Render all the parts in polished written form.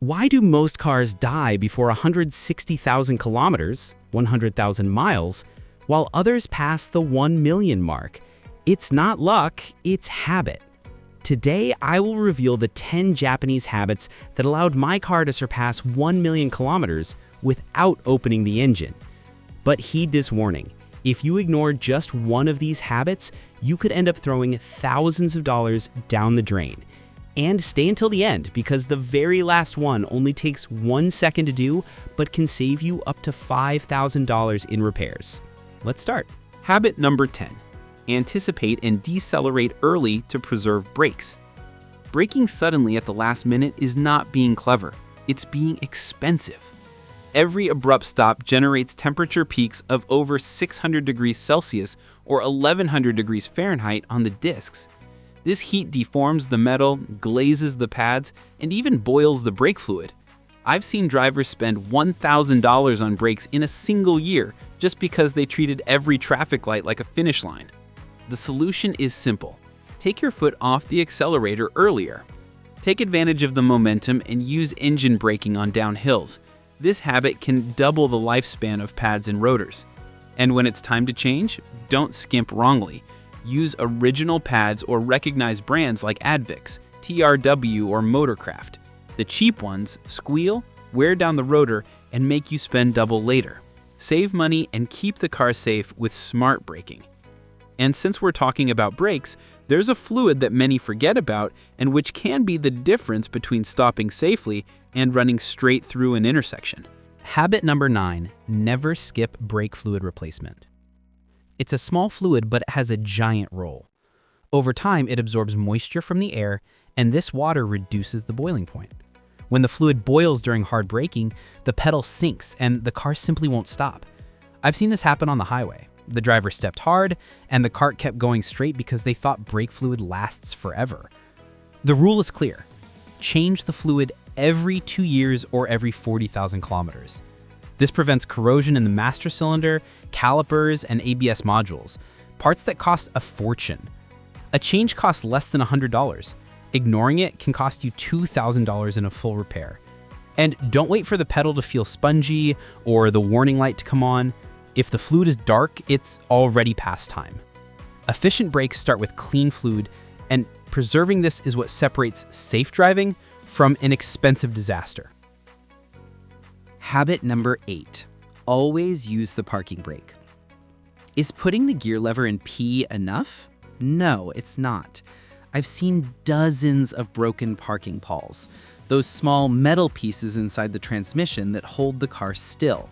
Why do most cars die before 160,000 kilometers, 100,000 miles, while others pass the 1 million mark? It's not luck, it's habit. Today, I will reveal the 10 Japanese habits that allowed my car to surpass 1 million kilometers without opening the engine. But heed this warning. If you ignore just one of these habits, you could end up throwing thousands of dollars down the drain. And stay until the end, because the very last one only takes 1 second to do, but can save you up to $5,000 in repairs. Let's start. Habit number 10. Anticipate and decelerate early to preserve brakes. Braking suddenly at the last minute is not being clever, it's being expensive. Every abrupt stop generates temperature peaks of over 600 degrees Celsius or 1100 degrees Fahrenheit on the discs. This heat deforms the metal, glazes the pads, and even boils the brake fluid. I've seen drivers spend $1,000 on brakes in a single year just because they treated every traffic light like a finish line. The solution is simple. Take your foot off the accelerator earlier. Take advantage of the momentum and use engine braking on downhills. This habit can double the lifespan of pads and rotors. And when it's time to change, don't skimp wrongly. Use original pads or recognized brands like Advix, TRW, or Motorcraft. The cheap ones squeal, wear down the rotor, and make you spend double later. Save money and keep the car safe with smart braking. And since we're talking about brakes, there's a fluid that many forget about and which can be the difference between stopping safely and running straight through an intersection. Habit number 9, never skip brake fluid replacement. It's a small fluid, but it has a giant role. Over time, it absorbs moisture from the air, and this water reduces the boiling point. When the fluid boils during hard braking, the pedal sinks and the car simply won't stop. I've seen this happen on the highway. The driver stepped hard, and the cart kept going straight because they thought brake fluid lasts forever. The rule is clear. Change the fluid every 2 years or every 40,000 kilometers. This prevents corrosion in the master cylinder, calipers, and ABS modules, parts that cost a fortune. A change costs less than $100. Ignoring it can cost you $2,000 in a full repair. And don't wait for the pedal to feel spongy or the warning light to come on. If the fluid is dark, it's already past time. Efficient brakes start with clean fluid, and preserving this is what separates safe driving from an expensive disaster. Habit number 8, always use the parking brake. Is putting the gear lever in P enough? No, it's not. I've seen dozens of broken parking pawls, those small metal pieces inside the transmission that hold the car still.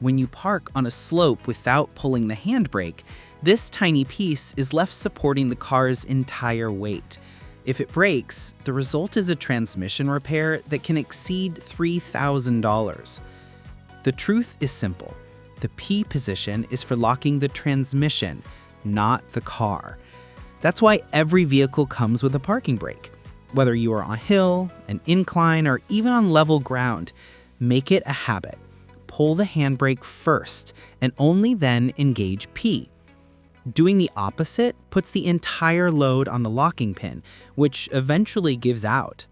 When you park on a slope without pulling the handbrake, this tiny piece is left supporting the car's entire weight. If it breaks, the result is a transmission repair that can exceed $3,000. The truth is simple. The P position is for locking the transmission, not the car. That's why every vehicle comes with a parking brake. Whether you are on a hill, an incline, or even on level ground, make it a habit. Pull the handbrake first, and only then engage P. Doing the opposite puts the entire load on the locking pin, which eventually gives out.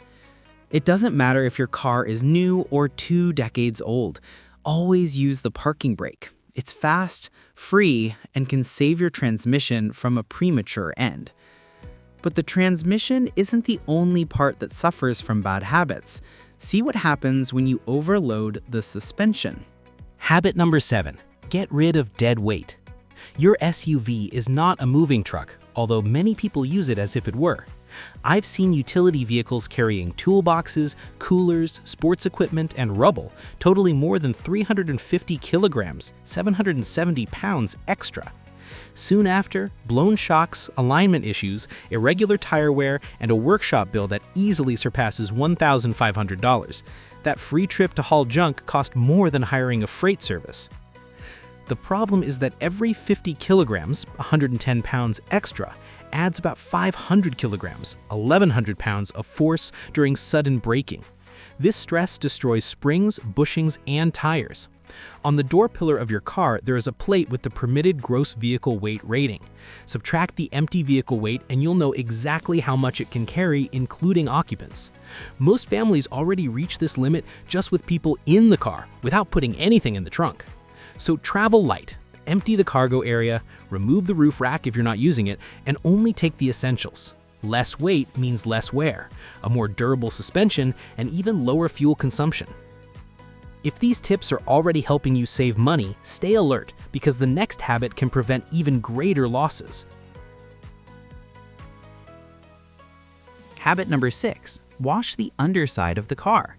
It doesn't matter if your car is new or 2 decades old. Always use the parking brake. It's fast, free, and can save your transmission from a premature end. But the transmission isn't the only part that suffers from bad habits. See what happens when you overload the suspension. Habit number 7, get rid of dead weight. Your SUV is not a moving truck, although many people use it as if it were. I've seen utility vehicles carrying toolboxes, coolers, sports equipment, and rubble, totaling more than 350 kilograms, 770 pounds extra. Soon after, blown shocks, alignment issues, irregular tire wear, and a workshop bill that easily surpasses $1,500. That free trip to haul junk cost more than hiring a freight service. The problem is that every 50 kilograms, 110 pounds extra, adds about 500 kilograms, 1,100 pounds of force during sudden braking. This stress destroys springs, bushings, and tires. On the door pillar of your car, there is a plate with the permitted gross vehicle weight rating. Subtract the empty vehicle weight and you'll know exactly how much it can carry, including occupants. Most families already reach this limit just with people in the car, without putting anything in the trunk. So travel light. Empty the cargo area, remove the roof rack if you're not using it, and only take the essentials. Less weight means less wear, a more durable suspension, and even lower fuel consumption. If these tips are already helping you save money, stay alert because the next habit can prevent even greater losses. Habit number 6, wash the underside of the car.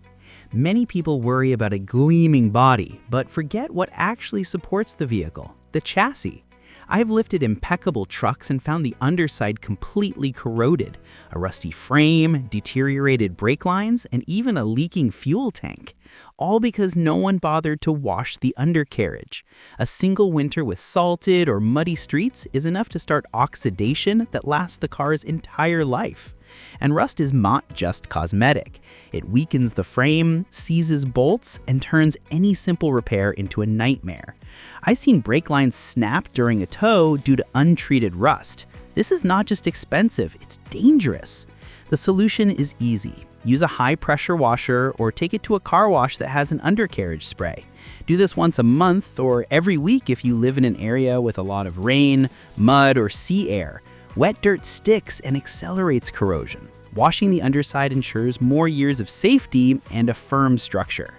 Many people worry about a gleaming body, but forget what actually supports the vehicle, the chassis. I've lifted impeccable trucks and found the underside completely corroded, a rusty frame, deteriorated brake lines, and even a leaking fuel tank. All because no one bothered to wash the undercarriage. A single winter with salted or muddy streets is enough to start oxidation that lasts the car's entire life. And rust is not just cosmetic. It weakens the frame, seizes bolts, and turns any simple repair into a nightmare. I've seen brake lines snap during a tow due to untreated rust. This is not just expensive, it's dangerous. The solution is easy. Use a high-pressure washer or take it to a car wash that has an undercarriage spray. Do this once a month or every week if you live in an area with a lot of rain, mud, or sea air. Wet dirt sticks and accelerates corrosion. Washing the underside ensures more years of safety and a firm structure.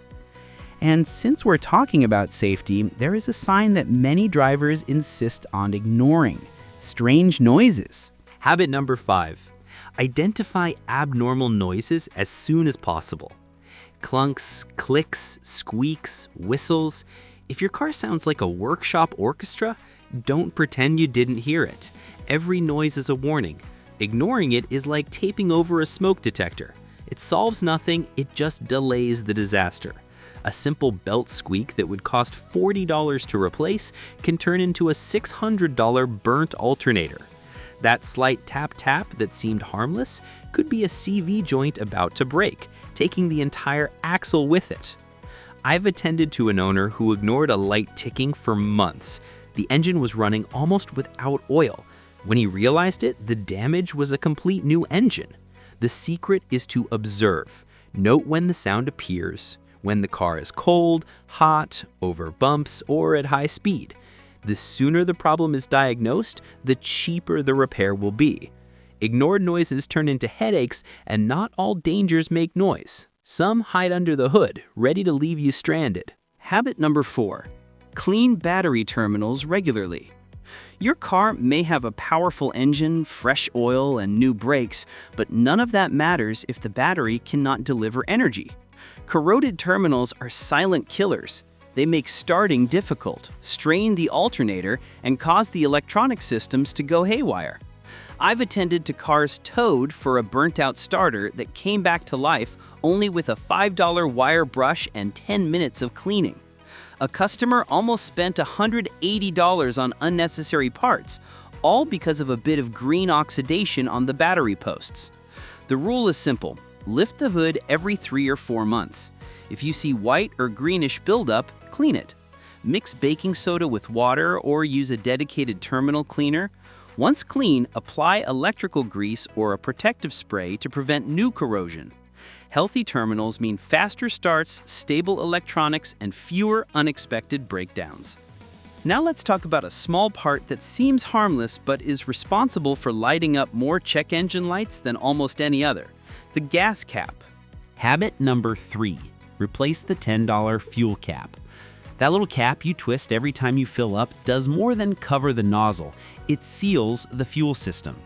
And since we're talking about safety, there is a sign that many drivers insist on ignoring: strange noises. Habit number 5. Identify abnormal noises as soon as possible. Clunks, clicks, squeaks, whistles. If your car sounds like a workshop orchestra, don't pretend you didn't hear it. Every noise is a warning. Ignoring it is like taping over a smoke detector. It solves nothing, it just delays the disaster. A simple belt squeak that would cost $40 to replace can turn into a $600 burnt alternator. That slight tap-tap that seemed harmless could be a CV joint about to break, taking the entire axle with it. I've attended to an owner who ignored a light ticking for months. The engine was running almost without oil. When he realized it, the damage was a complete new engine. The secret is to observe. Note when the sound appears, when the car is cold, hot, over bumps, or at high speed. The sooner the problem is diagnosed, the cheaper the repair will be. Ignored noises turn into headaches, and not all dangers make noise. Some hide under the hood, ready to leave you stranded. Habit number 4, clean battery terminals regularly. Your car may have a powerful engine, fresh oil, and new brakes, but none of that matters if the battery cannot deliver energy. Corroded terminals are silent killers. They make starting difficult, strain the alternator, and cause the electronic systems to go haywire. I've attended to cars towed for a burnt-out starter that came back to life only with a $5 wire brush and 10 minutes of cleaning. A customer almost spent $180 on unnecessary parts, all because of a bit of green oxidation on the battery posts. The rule is simple: lift the hood every 3 or 4 months. If you see white or greenish buildup, clean it. Mix baking soda with water or use a dedicated terminal cleaner. Once clean, apply electrical grease or a protective spray to prevent new corrosion. Healthy terminals mean faster starts, stable electronics, and fewer unexpected breakdowns. Now let's talk about a small part that seems harmless but is responsible for lighting up more check engine lights than almost any other: the gas cap. Habit number 3, replace the $10 fuel cap. That little cap you twist every time you fill up does more than cover the nozzle. It seals the fuel system.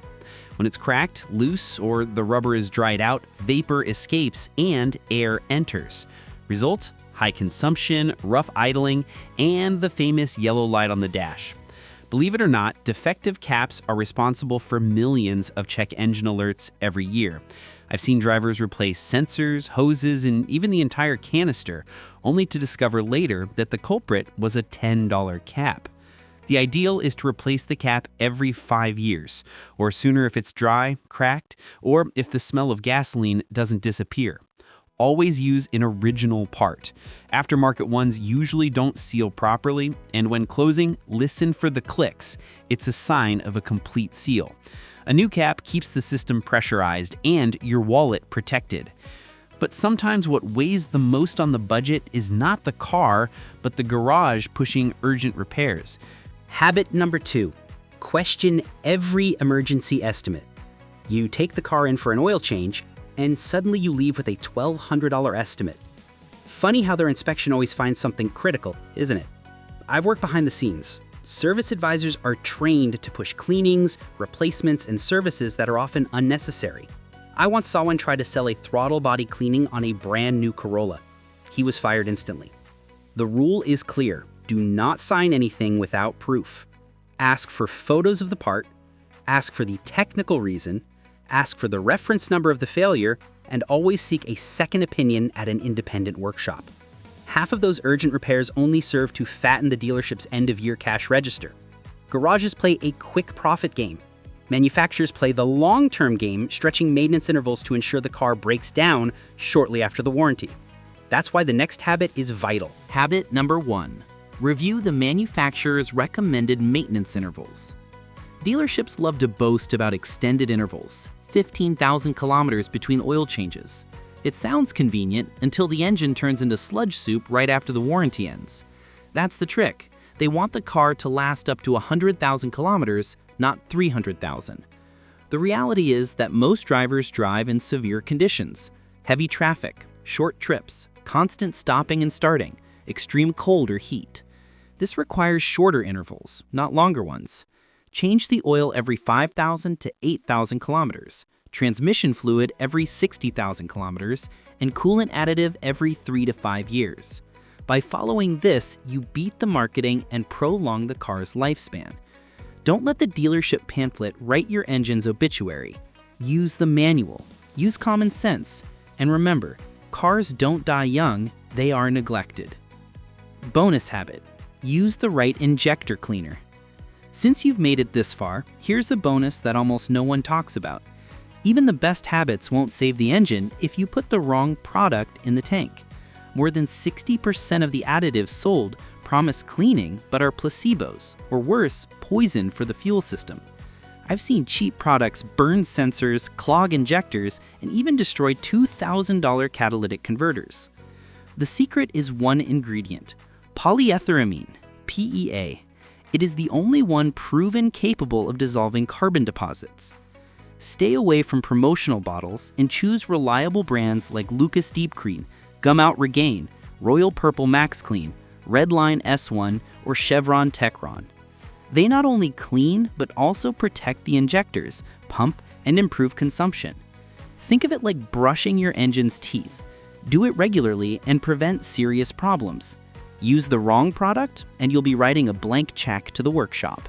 When it's cracked, loose, or the rubber is dried out, vapor escapes and air enters. Result: high consumption, rough idling, and the famous yellow light on the dash. Believe it or not, defective caps are responsible for millions of check engine alerts every year. I've seen drivers replace sensors, hoses, and even the entire canister, only to discover later that the culprit was a $10 cap. The ideal is to replace the cap every 5 years, or sooner if it's dry, cracked, or if the smell of gasoline doesn't disappear. always use an original part. Aftermarket ones usually don't seal properly, and when closing, listen for the clicks. It's a sign of a complete seal. A new cap keeps the system pressurized and your wallet protected. But sometimes what weighs the most on the budget is not the car, but the garage pushing urgent repairs. Habit number 2. Question every emergency estimate. You take the car in for an oil change, and suddenly you leave with a $1,200 estimate. Funny how their inspection always finds something critical, isn't it? I've worked behind the scenes. Service advisors are trained to push cleanings, replacements, and services that are often unnecessary. I once saw one try to sell a throttle body cleaning on a brand new Corolla. He was fired instantly. The rule is clear. Do not sign anything without proof. Ask for photos of the part, ask for the technical reason, ask for the reference number of the failure, and always seek a second opinion at an independent workshop. Half of those urgent repairs only serve to fatten the dealership's end-of-year cash register. Garages play a quick profit game. Manufacturers play the long-term game, stretching maintenance intervals to ensure the car breaks down shortly after the warranty. That's why the next habit is vital. Habit number 1. Review the manufacturer's recommended maintenance intervals. Dealerships love to boast about extended intervals, 15,000 kilometers between oil changes. It sounds convenient until the engine turns into sludge soup right after the warranty ends. That's the trick. They want the car to last up to 100,000 kilometers, not 300,000. The reality is that most drivers drive in severe conditions: heavy traffic, short trips, constant stopping and starting, extreme cold or heat. This requires shorter intervals, not longer ones. Change the oil every 5,000 to 8,000 kilometers, transmission fluid every 60,000 kilometers, and coolant additive every 3 to 5 years. By following this, you beat the marketing and prolong the car's lifespan. Don't let the dealership pamphlet write your engine's obituary. Use the manual. Use common sense. And remember, cars don't die young, they are neglected. Bonus habit: use the right injector cleaner. Since you've made it this far, here's a bonus that almost no one talks about. Even the best habits won't save the engine if you put the wrong product in the tank. More than 60% of the additives sold promise cleaning but are placebos, or worse, poison for the fuel system. I've seen cheap products burn sensors, clog injectors, and even destroy $2,000 catalytic converters. The secret is one ingredient: polyethylamine, PEA. It is the only one proven capable of dissolving carbon deposits. Stay away from promotional bottles and choose reliable brands like Lucas Deep Clean, Gumout Regain, Royal Purple Max Clean, Redline S1, or Chevron Techron. They not only clean, but also protect the injectors, pump, and improve consumption. Think of it like brushing your engine's teeth. Do it regularly and prevent serious problems. Use the wrong product, and you'll be writing a blank check to the workshop.